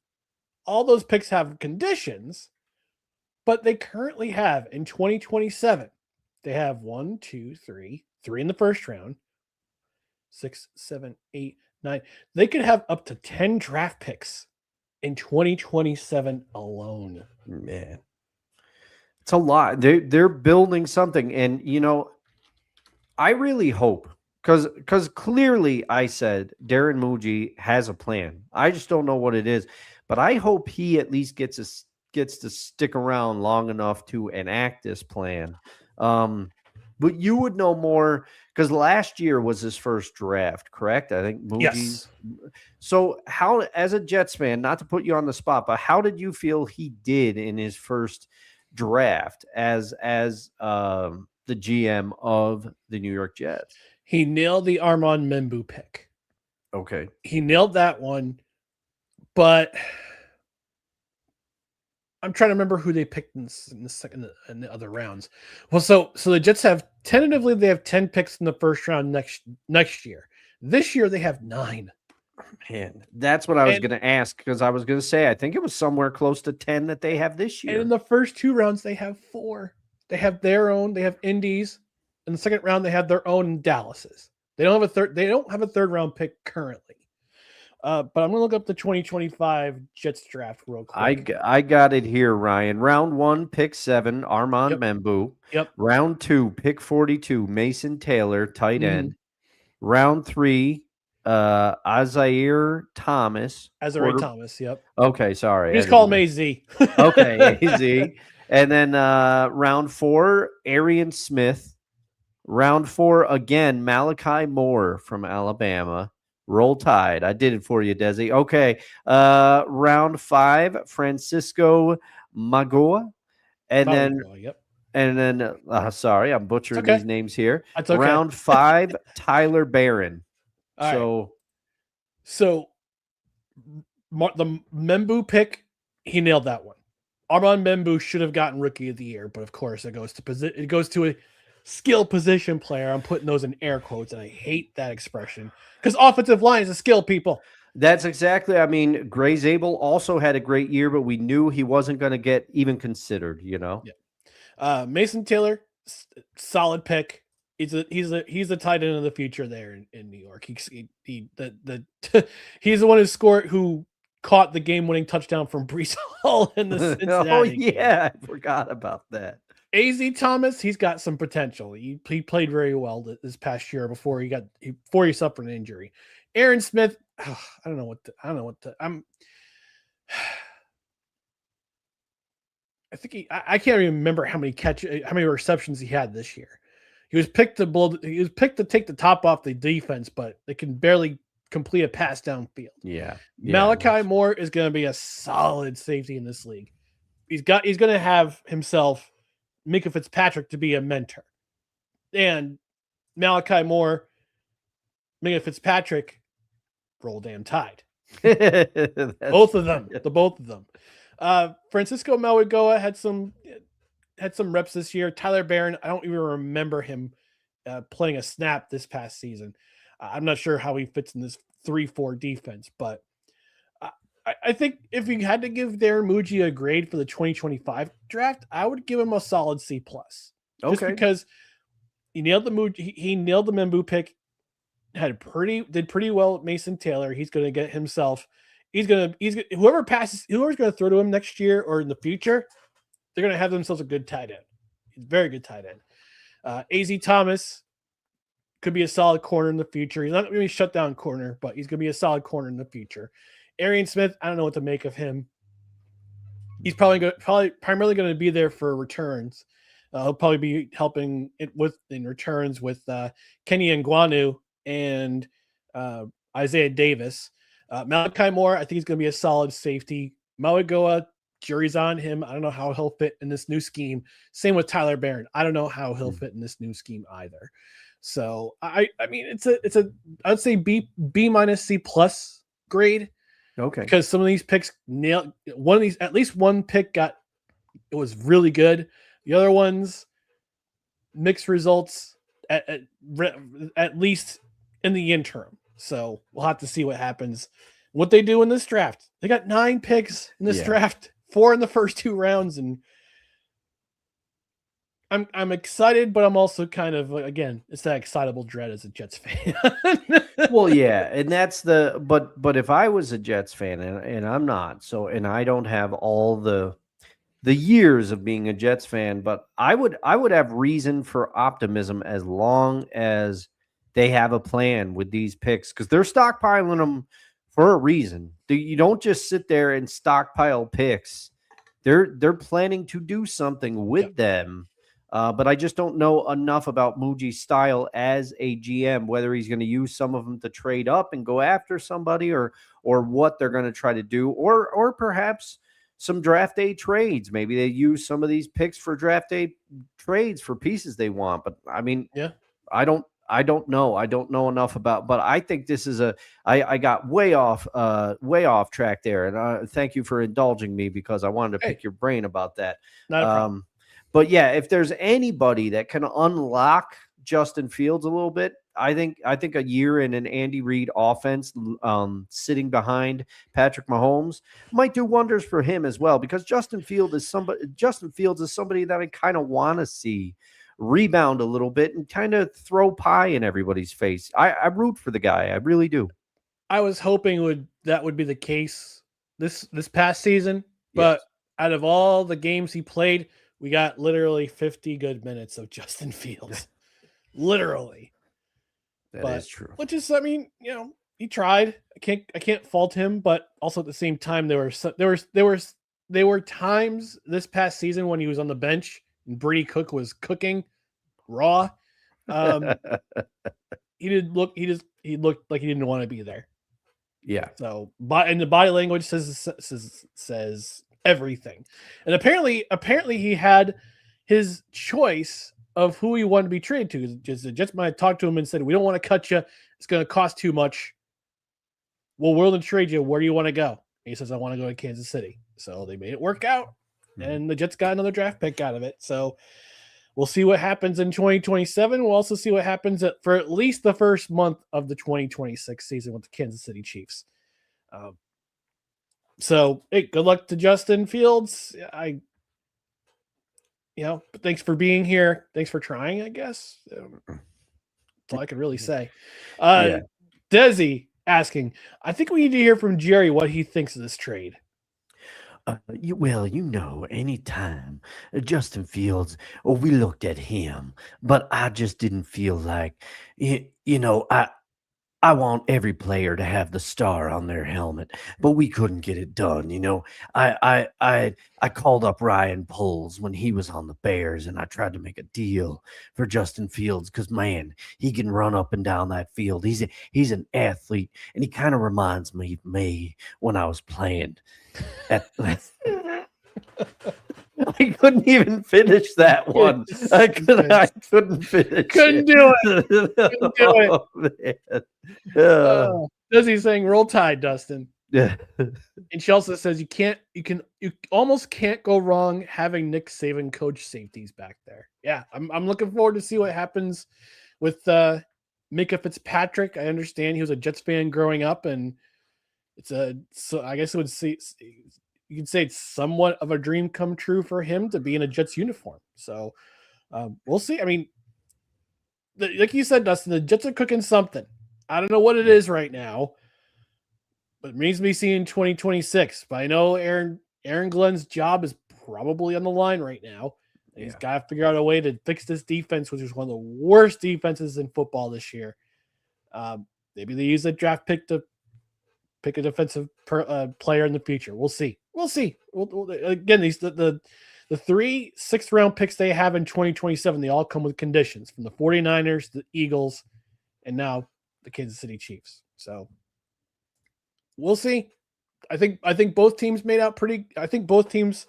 All those picks have conditions, but they currently have in 2027. They have 1, 2, 3 in the first round, 6, 7, 8, 9. They could have up to 10 draft picks in 2027 alone. Man, it's a lot. They're building something, and I really hope, because clearly I said Darren Muji has a plan. I just don't know what it is, but I hope he at least gets to stick around long enough to enact this plan. But you would know more, because last year was his first draft, correct? I think Muji's. Yes. So how, as a Jets fan, not to put you on the spot, but how did you feel he did in his first draft as the GM of the New York Jets? He nailed the Armand Membu pick. Okay. He nailed that one, but I'm trying to remember who they picked in the second and the other rounds. Well, so the Jets have tentatively 10 picks in the first round next year. This year they have 9. Man, that's what I was And, going to ask, because I was going to say I think it was somewhere close to 10 that they have this and in year. the first 2 rounds, they have 4. They have their own. They have Indies. In the second round, they have their own Dallases. They don't have a third. They don't have a third round pick currently. But I'm gonna look up the 2025 Jets draft real quick. I got it here, Ryan. Round 1, pick 7, Armand Yep. Membu. Yep. Round 2, pick 42, Mason Taylor, tight end. Mm-hmm. Round 3, Azair Thomas. Azariah Thomas. Yep. Okay, sorry. We just call him AZ. Okay, AZ. And then round 4, Arian Smith. Round 4, again, Malachi Moore from Alabama. Roll Tide. I did it for you, Desi. Okay. Round 5, Francisco Magoa. And Yep. Sorry, I'm butchering these names here. That's okay. Round 5, Tyler Barron. So the Membu pick, he nailed that one. Armand Membu should have gotten Rookie of the Year, but of course it goes to a skill position player. I'm putting those in air quotes, and I hate that expression because offensive line is a skill, people. That's exactly. I mean, Gray Zabel also had a great year, but we knew he wasn't going to get even considered. Yeah. Mason Taylor, solid pick. He's a tight end of the future there in New York. He's the one who caught the game-winning touchdown from Breece Hall in the Cincinnati. Oh yeah, I forgot about that. AZ Thomas, he's got some potential. He played very well this past year before he suffered an injury. Aaron Smith, I don't know what to. I can't even remember how many receptions he had this year. He was picked to take the top off the defense, but they can barely complete a pass downfield. Yeah. Malachi Moore is going to be a solid safety in this league. He's going to have himself Mika Fitzpatrick to be a mentor. And Malachi Moore, Mika Fitzpatrick, roll damn Tide. Both of them. Francisco Mauigoa had some reps this year. Tyler Barron, I don't even remember him playing a snap this past season. I'm not sure how he fits in this 3-4 defense, but I think if you had to give Darren Muji a grade for the 2025 draft, I would give him a solid C+. Just because he nailed the Membu pick, did pretty well at Mason Taylor. He's going to get himself. Whoever's going to throw to him next year or in the future, they're going to have themselves a good tight end. He's a very good tight end. AZ Thomas could be a solid corner in the future. He's not going to be a shutdown corner, but he's going to be a solid corner in the future. Arian Smith, I don't know what to make of him. He's probably primarily going to be there for returns. He'll probably be helping in returns with Kenny Nguanu and Isaiah Davis. Malachi Moore, I think he's going to be a solid safety. Mauigoa, jury's on him. I don't know how he'll fit in this new scheme. Same with Tyler Barron. I don't know how he'll fit in this new scheme either. So I mean, it's a I'd say B minus C plus grade. Okay. Because some of these picks nailed one of these. At least one pick it was really good. The other ones mixed results at least in the interim. So we'll have to see what happens. What they do in this draft. They got 9 picks in this draft, 4 in the first 2 rounds, and I'm excited, but I'm also kind of, again, it's that excitable dread as a Jets fan. Well, yeah, and that's but if I was a Jets fan, and I'm not, and I don't have all the years of being a Jets fan, but I would have reason for optimism as long as they have a plan with these picks, because they're stockpiling them for a reason. You don't just sit there and stockpile picks. They're planning to do something with them. But I just don't know enough about Muji's style as a GM, whether he's going to use some of them to trade up and go after somebody, or what they're going to try to do, or perhaps some draft day trades. Maybe they use some of these picks for draft day trades for pieces they want. But I mean, I don't know. I don't know enough about, but I think this is I got way off track there. And thank you for indulging me, because I wanted to pick your brain about that. Not a problem. But yeah, if there's anybody that can unlock Justin Fields a little bit, I think a year in an Andy Reid offense, sitting behind Patrick Mahomes, might do wonders for him as well. Because Justin Fields is somebody that I kind of want to see rebound a little bit and kind of throw pie in everybody's face. I root for the guy. I really do. I was hoping that would be the case this past season, but out of all the games he played, we got literally 50 good minutes of Justin Fields. Literally. That is true. Which is, I mean, he tried. I can't fault him, but also at the same time, there were times this past season when he was on the bench and Brady Cook was cooking raw. He looked like he didn't want to be there. Yeah. So, and the body language says everything. And apparently he had his choice of who he wanted to be traded to. Just the Jets might have talked to him and said, "We don't want to cut you. It's going to cost too much. We're willing to trade you. Where do you want to go?" And he says, "I want to go to Kansas City." So they made it work out, and the Jets got another draft pick out of it. So we'll see what happens in 2027. We'll also see what happens for at least the first month of the 2026 season with the Kansas City Chiefs. So, hey, good luck to Justin Fields. Thanks for being here. Thanks for trying, I guess. That's all I can really say. Desi asking, I think we need to hear from Jerry what he thinks of this trade. Anytime Justin Fields, we looked at him, but I just didn't feel like, I want every player to have the star on their helmet, but we couldn't get it done. I called up Ryan Poles when he was on the Bears, and I tried to make a deal for Justin Fields because, man, he can run up and down that field. He's an athlete, and he kind of reminds me of me when I was playing. I couldn't even finish that one. I couldn't finish. Couldn't do it. Desi's saying roll tide, Dustin. Yeah. And she also says you almost can't go wrong having Nick Saban coach safeties back there. Yeah, I'm looking forward to see what happens with Micah Fitzpatrick. I understand he was a Jets fan growing up, and so I guess you could say it's somewhat of a dream come true for him to be in a Jets uniform. So we'll see. I mean, like you said, Dustin, the Jets are cooking something. I don't know what it is right now, but it remains to be seen in 2026. But I know Aaron Glenn's job is probably on the line right now. And he's got to figure out a way to fix this defense, which is one of the worst defenses in football this year. Maybe they use a draft pick to pick a defensive player in the future. We'll see. Again, the 3 6th-round picks they have in 2027, they all come with conditions from the 49ers, the Eagles, and now the Kansas City Chiefs. So we'll see. I think both teams made out pretty. I think both teams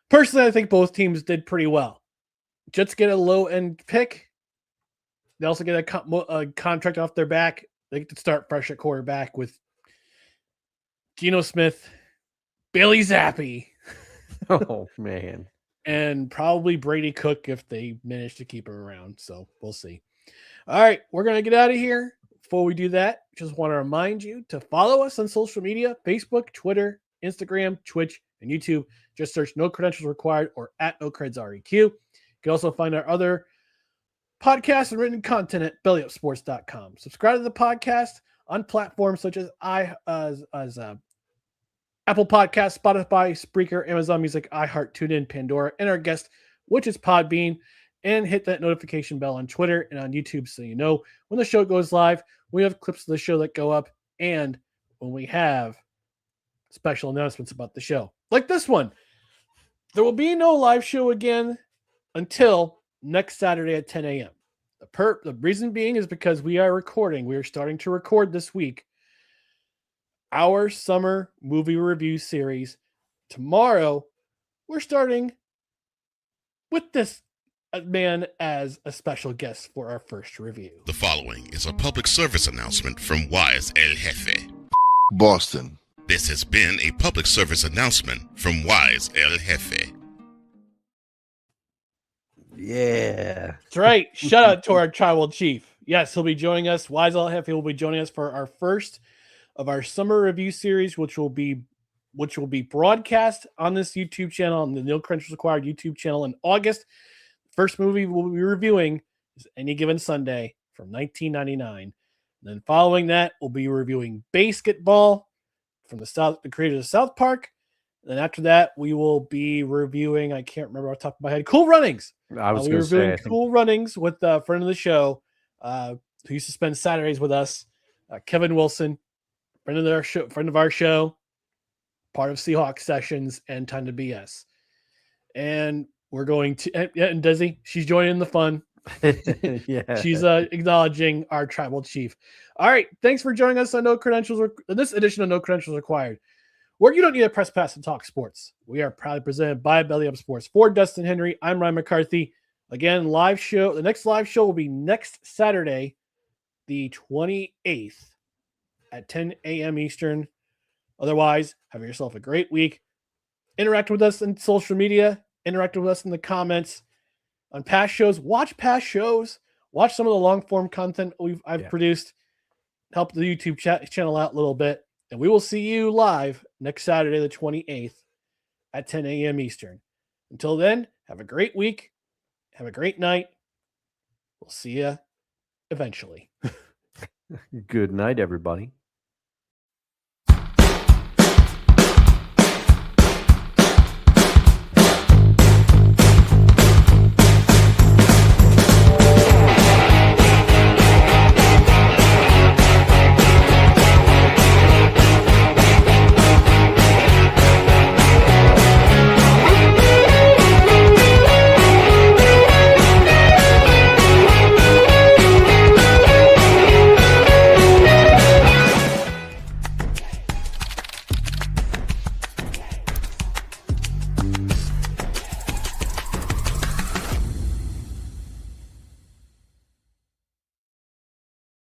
did pretty well. Jets get a low-end pick. They also get a contract off their back. They get to start fresh at quarterback with Geno Smith, Bailey Zappi. Oh, man. And probably Brady Cook if they manage to keep him around. So we'll see. All right, we're going to get out of here. Before we do that, just want to remind you to follow us on social media, Facebook, Twitter, Instagram, Twitch, and YouTube. Just search No Credentials Required or at NoCredsREQ. You can also find our other podcasts and written content at bellyupsports.com. Subscribe to the podcast on platforms such as Apple Podcasts, Spotify, Spreaker, Amazon Music, iHeart, TuneIn, Pandora, and our guest, which is Podbean. And hit that notification bell on Twitter and on YouTube so you know when the show goes live. We have clips of the show that go up, and when we have special announcements about the show, like this one. There will be no live show again until next Saturday at 10 a.m. The reason being is because we are starting to record this week our summer movie review series. Tomorrow, we're starting with this man as a special guest for our first review. The following is a public service announcement from Wise El Jefe, Boston. This has been a public service announcement from Wise El Jefe. Yeah. That's right. Shout out to our tribal chief. Yes, he'll be joining us. Wise LFA will be joining us for our first of our summer review series, which will be broadcast on this YouTube channel, on the No Credentials Required YouTube channel in August. First movie we'll be reviewing is Any Given Sunday from 1999. And then following that, we'll be reviewing Basketball from the creators of South Park. And then after that, we will be reviewing, I can't remember off the top of my head, Cool Runnings. I was we were going reviewing to say, Cool Runnings with a friend of the show who used to spend Saturdays with us, Kevin Wilson, friend of our show, part of Seahawks Sessions and Time to BS. And we're going to, and Desi, she's joining the fun. yeah, She's acknowledging our tribal chief. All right, thanks for joining us on this edition of No Credentials Required, where you don't need a press pass to talk sports. We are proudly presented by Belly Up Sports. For Dustin Henry, I'm Ryan McCarthy. Again, live show. The next live show will be next Saturday, the 28th at 10 a.m. Eastern. Otherwise, have yourself a great week. Interact with us on social media. Interact with us in the comments on past shows. Watch past shows. Watch some of the long-form content I've produced. Help the YouTube channel out a little bit. And we will see you live next Saturday, the 28th at 10 a.m. Eastern. Until then, have a great week. Have a great night. We'll see you eventually. Good night, everybody.